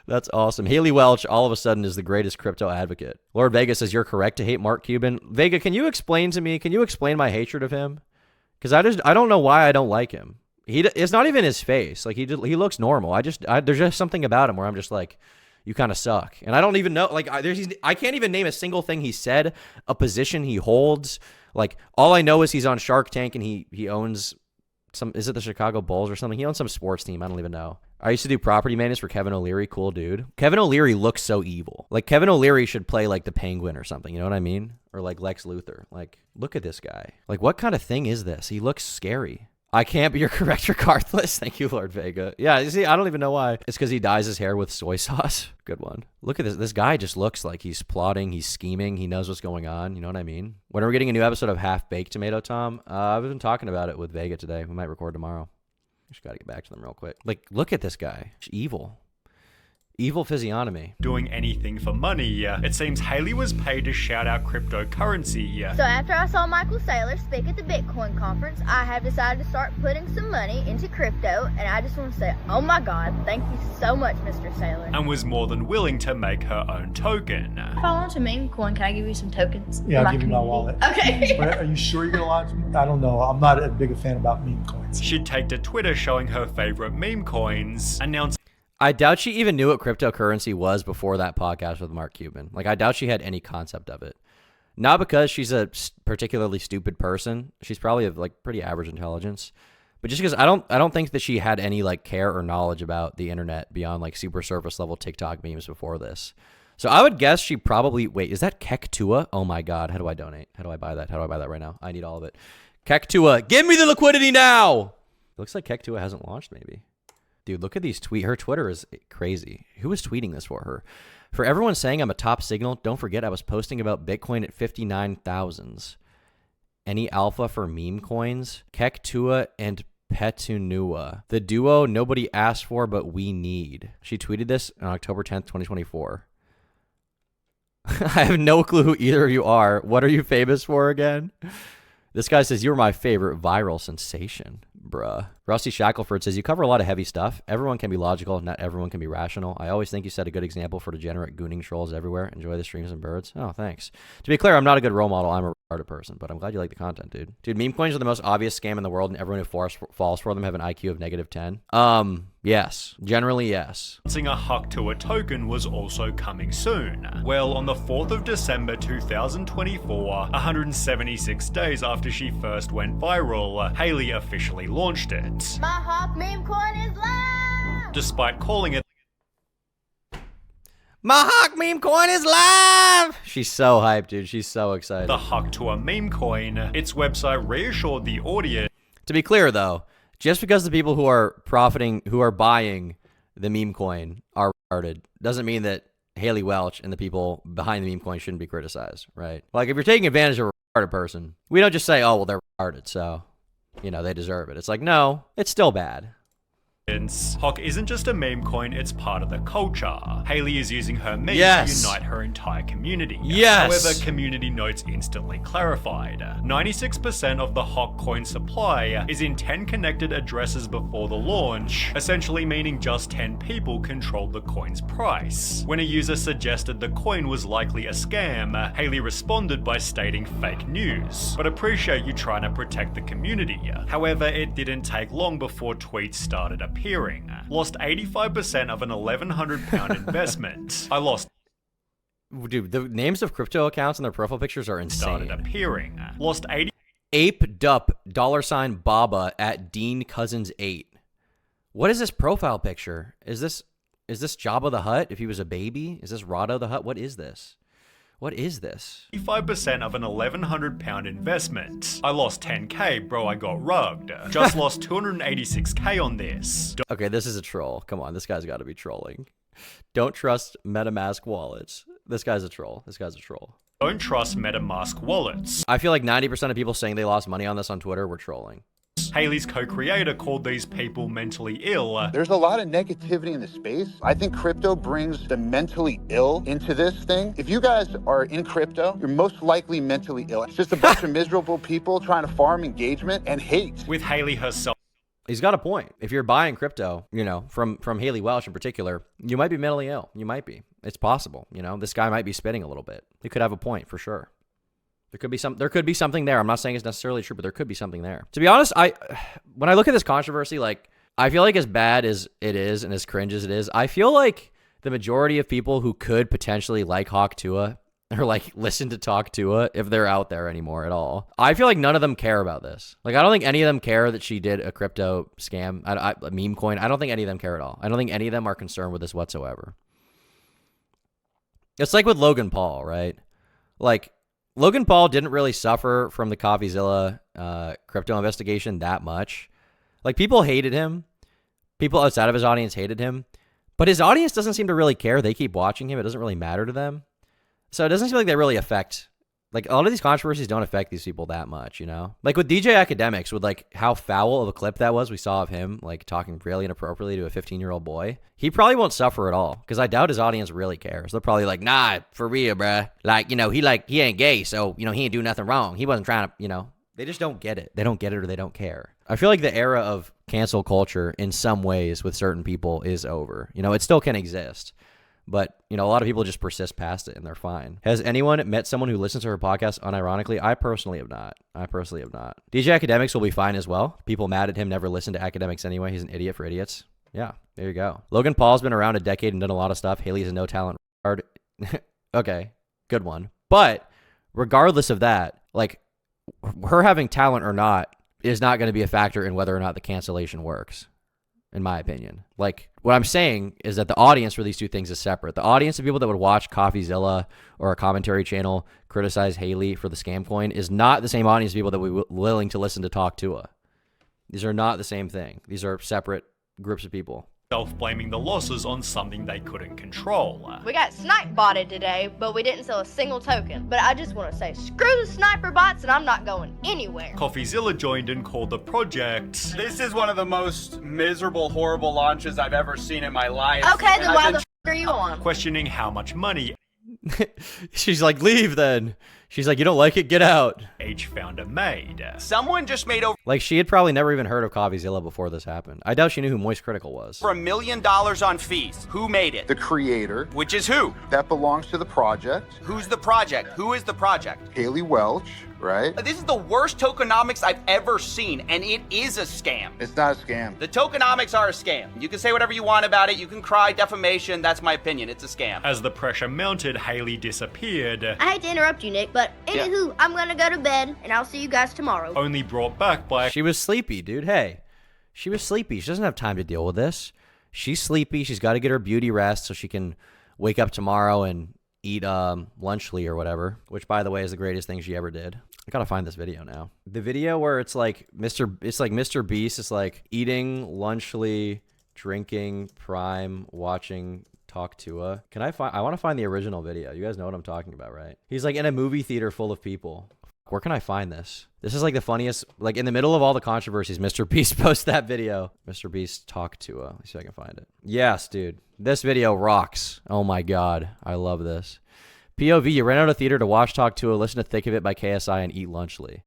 That's awesome. Haley Welch all of a sudden is the greatest crypto advocate. Lord Vega says you're correct to hate Mark Cuban. Vega, can you explain my hatred of him? Because I don't know why I don't like him. It's not even his face. Like he looks normal. There's just something about him where I'm just like, you kind of suck. And I don't even know, like I can't even name a single thing he said, a position he holds. Like all I know is he's on Shark Tank and he owns is it the Chicago Bulls or something? He owns some sports team. I don't even know. I used to do property maintenance for Kevin O'Leary. Cool dude. Kevin O'Leary looks so evil. Like Kevin O'Leary should play like the Penguin or something. You know what I mean? Or like Lex Luthor. Like, look at this guy. Like, what kind of thing is this? He looks scary. I can't be your correct regardless. Thank you, Lord Vega. Yeah, you see, I don't even know why. It's because he dyes his hair with soy sauce. Good one. Look at this. This guy just looks like he's plotting. He's scheming. He knows what's going on. You know what I mean? When are we getting a new episode of Half Baked Tomato Tom? I've been talking about it with Vega today. We might record tomorrow. Just got to get back to them real quick. Like, look at this guy. He's evil. Evil physiognomy.
Doing anything for money, it seems Haley was paid to shout out cryptocurrency.
So after I saw Michael Saylor speak at the Bitcoin conference, I have decided to start putting some money into crypto, and I just want to say, oh my God, thank you so much, Mr. Saylor.
And was more than willing to make her own token.
If I want a meme coin, can I give you some tokens?
Yeah, I'll give you my wallet.
Okay.
Are you sure you're going to launch? I don't know. I'm not a big fan about meme coins.
She'd take to Twitter showing her favorite meme coins, announcing
I doubt she even knew what cryptocurrency was before that podcast with Mark Cuban. Like, I doubt she had any concept of it. Not because she's a particularly stupid person. She's probably of like pretty average intelligence. But just because I don't think that she had any like care or knowledge about the internet beyond like super surface level TikTok memes before this. So I would guess she probably, wait, is that Kek Tuah? Oh my God, how do I donate? How do I buy that? How do I buy that right now? I need all of it. Kek Tuah, give me the liquidity now! It looks like Kek Tuah hasn't launched maybe. Dude, look at these tweets. Her Twitter is crazy. Who was tweeting this for her? For everyone saying I'm a top signal, don't forget I was posting about Bitcoin at 59,000s. Any alpha for meme coins? Kek Tuah and Petunua. The duo nobody asked for but we need. She tweeted this on October 10th, 2024. I have no clue who either of you are. What are you famous for again? This guy says, you're my favorite viral sensation. Bruh. Rusty Shackelford says, you cover a lot of heavy stuff. Everyone can be logical. Not everyone can be rational. I always think you set a good example for degenerate gooning trolls everywhere. Enjoy the streams and birds. Oh, thanks. To be clear, I'm not a good role model. I'm a retarded person, but I'm glad you like the content, dude. Dude, meme coins are the most obvious scam in the world, and everyone who falls for them have an IQ of -10. Yes. Generally, yes.
Announcing a Hawk Tuah token was also coming soon. Well, on the 4th of December 2024, 176 days after she first went viral, Haley officially launched it.
My Hawk meme coin is live!
Despite calling it
My Hawk meme coin is live! She's so hyped, dude. She's so excited.
The Huck Tuah meme coin, its website reassured the audience.
To be clear, though, just because the people who are buying the meme coin are retarded, doesn't mean that Haley Welch and the people behind the meme coin shouldn't be criticized, right? Like, if you're taking advantage of a retarded person, we don't just say, oh, well, they're retarded, so, you know, they deserve it. It's like, no, it's still bad.
Hawk isn't just a meme coin, it's part of the culture. Haley is using her meme
Yes.
to unite her entire community.
Yes.
However, community notes instantly clarified. 96% of the Hawk coin supply is in 10 connected addresses before the launch, essentially meaning just 10 people controlled the coin's price. When a user suggested the coin was likely a scam, Haley responded by stating fake news, but appreciate you trying to protect the community. However, it didn't take long before tweets started appearing. Lost 85% of an £1,100 investment. I lost.
Dude, the names of crypto accounts and their profile pictures are insane.
Started appearing. Lost 80.
Ape Dup $Baba at Dean Cousins 8. What is this profile picture? Is this Jabba the Hutt if he was a baby? Is this Rado the Hutt? What is this? What is this?
85% of an £1,100 investment. I lost 10k, bro, I got rugged. Just lost 286k on this.
Okay, this is a troll. Come on, this guy's got to be trolling. Don't trust MetaMask wallets. This guy's a troll. This guy's a troll.
Don't trust MetaMask wallets.
I feel like 90% of people saying they lost money on this on Twitter were trolling.
Haley's co-creator called these people mentally ill.
There's a lot of negativity in the space. I think crypto brings the mentally ill into this thing. If you guys are in crypto, you're most likely mentally ill. It's just a bunch of miserable people trying to farm engagement and hate.
With Haley herself.
He's got a point. If you're buying crypto, you know, from Haley Welch in particular, you might be mentally ill. You might be. It's possible. You know, this guy might be spitting a little bit. He could have a point for sure. There could be something there. I'm not saying it's necessarily true, but there could be something there. To be honest, when I look at this controversy, like, I feel like as bad as it is and as cringe as it is, I feel like the majority of people who could potentially like Hawk Tuah or like listen to Talk Tuah, if they're out there anymore at all, I feel like none of them care about this. Like, I don't think any of them care that she did a crypto scam, a meme coin. I don't think any of them care at all. I don't think any of them are concerned with this whatsoever. It's like with Logan Paul, right? Like, Logan Paul didn't really suffer from the CoffeeZilla crypto investigation that much. Like, people hated him. People outside of his audience hated him. But his audience doesn't seem to really care. They keep watching him. It doesn't really matter to them. So it doesn't seem like they really affect... Like, a lot of these controversies don't affect these people that much, you know? Like, with DJ Academics, with, like, how foul of a clip that was we saw of him, like, talking really inappropriately to a 15-year-old boy, he probably won't suffer at all, because I doubt his audience really cares. They're probably like, nah, for real, bruh. Like, you know, he ain't gay, so, you know, he ain't do nothing wrong. He wasn't trying to, you know... They just don't get it. They don't get it or they don't care. I feel like the era of cancel culture, in some ways, with certain people, is over. You know, it still can exist. But, you know, a lot of people just persist past it and they're fine. Has anyone met someone who listens to her podcast unironically? I personally have not. DJ Academics will be fine as well. People mad at him never listen to Academics anyway. He's an idiot for idiots. Yeah, there you go. Logan Paul's been around a decade and done a lot of stuff. Haley's a no talent retard. Okay, good one. But regardless of that, like, her having talent or not is not going to be a factor in whether or not the cancellation works, in my opinion. Like, what I'm saying is that the audience for these two things is separate. The audience of people that would watch CoffeeZilla or a commentary channel criticize Haley for the scam coin is not the same audience of people that would be willing to listen to Talk Tuah. These are not the same thing. These are separate groups of people.
Self-blaming the losses on something they couldn't control.
We got snipe botted today, but we didn't sell a single token. But I just want to say, screw the sniper bots, and I'm not going anywhere.
CoffeeZilla joined and called the project.
This is one of the most miserable, horrible launches I've ever seen in my life.
Okay, then why the f*** are you on?
Questioning how much money
She's like, leave then. She's like, you don't like it? Get out.
each founder made.
Someone just made over
Like, she had probably never even heard of CoffeeZilla before this happened. I doubt she knew who Moist Critical was.
$1 million on fees. Who made it?
The creator.
Which is who?
That belongs to the project.
Who's the project? Who is the project?
Haley Welch, right?
This is the worst tokenomics I've ever seen, and it is a scam.
It's not a scam.
The tokenomics are a scam. You can say whatever you want about it. You can cry defamation. That's my opinion. It's a scam.
As the pressure mounted, Haley disappeared.
I hate to interrupt you, Nick, but anywho, I'm gonna go to bed, and I'll see you guys tomorrow.
Only brought back by...
She was sleepy, dude. Hey, she was sleepy. She doesn't have time to deal with this. She's sleepy. She's got to get her beauty rest so she can wake up tomorrow and eat lunchly or whatever, which by the way is the greatest thing she ever did. I gotta find this video now. The video where it's like Mr. Beast is like eating lunchly, drinking prime, watching Talk Tuah. I want to find the original video. You guys know what I'm talking about, right? He's like in a movie theater full of people. Where can I find this? This is like the funniest, like in the middle of all the controversies, Mr. Beast posts that video. Mr. Beast Talk Tuah. Let's see if I can find it. Yes, dude. This video rocks. Oh my God. I love this. POV, you ran out of theater to watch Talk Tuah, listen to Thick of It by KSI, and eat lunchly.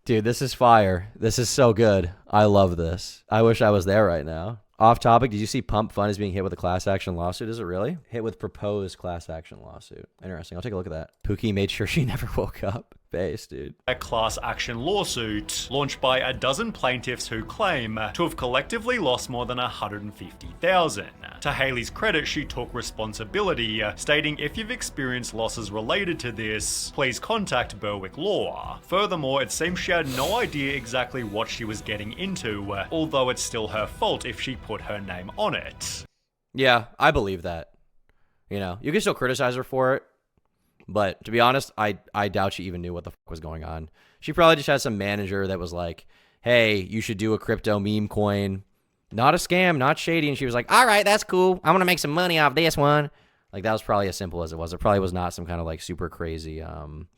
Dude, this is fire. This is so good. I love this. I wish I was there right now. Off topic, did you see Pump Fun is being hit with a class action lawsuit? Is it really? Hit with proposed class action lawsuit. Interesting. I'll take a look at that. Pookie made sure she never woke up. Base, dude.
A class action lawsuit launched by a dozen plaintiffs who claim to have collectively lost more than $150,000. To Haley's credit, she took responsibility, stating if you've experienced losses related to this, please contact Berwick Law. Furthermore, it seems she had no idea exactly what she was getting into, although it's still her fault if she put her name on it.
Yeah, I believe that. You know, you can still criticize her for it. But to be honest, I doubt she even knew what the fuck was going on. She probably just had some manager that was like, hey, you should do a crypto meme coin. Not a scam, not shady. And she was like, all right, that's cool. I'm going to make some money off this one. Like, that was probably as simple as it was. It probably was not some kind of, like, super crazy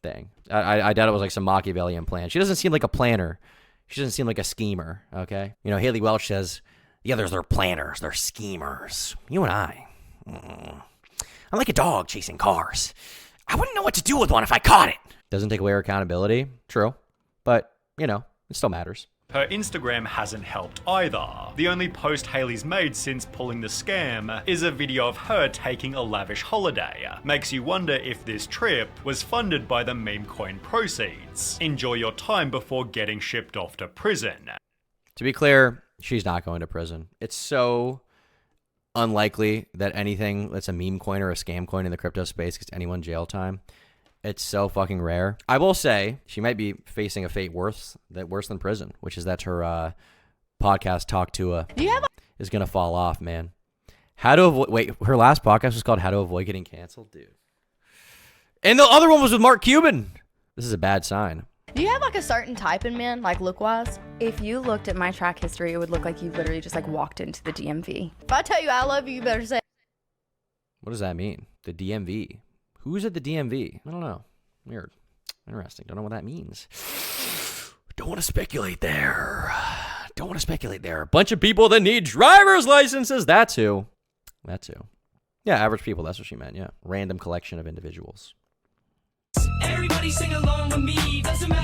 thing. I doubt it was, like, some Machiavellian plan. She doesn't seem like a planner. She doesn't seem like a schemer, okay? You know, Haley Welch says, the others, they're planners. They're schemers. You and I. I'm like a dog chasing cars. I wouldn't know what to do with one if I caught it. Doesn't take away her accountability. True. But, you know, it still matters.
Her Instagram hasn't helped either. The only post Haley's made since pulling the scam is a video of her taking a lavish holiday. Makes you wonder if this trip was funded by the meme coin proceeds. Enjoy your time before getting shipped off to prison.
To be clear, she's not going to prison. It's so unlikely that anything that's a meme coin or a scam coin in the crypto space gets anyone jail time. It's so fucking rare. I will say she might be facing a fate worse than prison, which is that her podcast Talk Tuah is gonna fall off, man. How to avoid? Wait, her last podcast was called "How to Avoid Getting Canceled," dude. And the other one was with Mark Cuban. This is a bad sign.
Do you have like a certain type in men, like look-wise?
If you looked at my track history, it would look like you literally just like walked into the DMV.
If I tell you I love you, you better say.
What does that mean? The DMV. Who's at the DMV? I don't know. Weird. Interesting. Don't know what that means. Don't want to speculate there. Don't want to speculate there. A bunch of people that need driver's licenses. That too. Yeah, average people. That's what she meant. Yeah. Random collection of individuals.
Everybody sing along with me. Doesn't matter.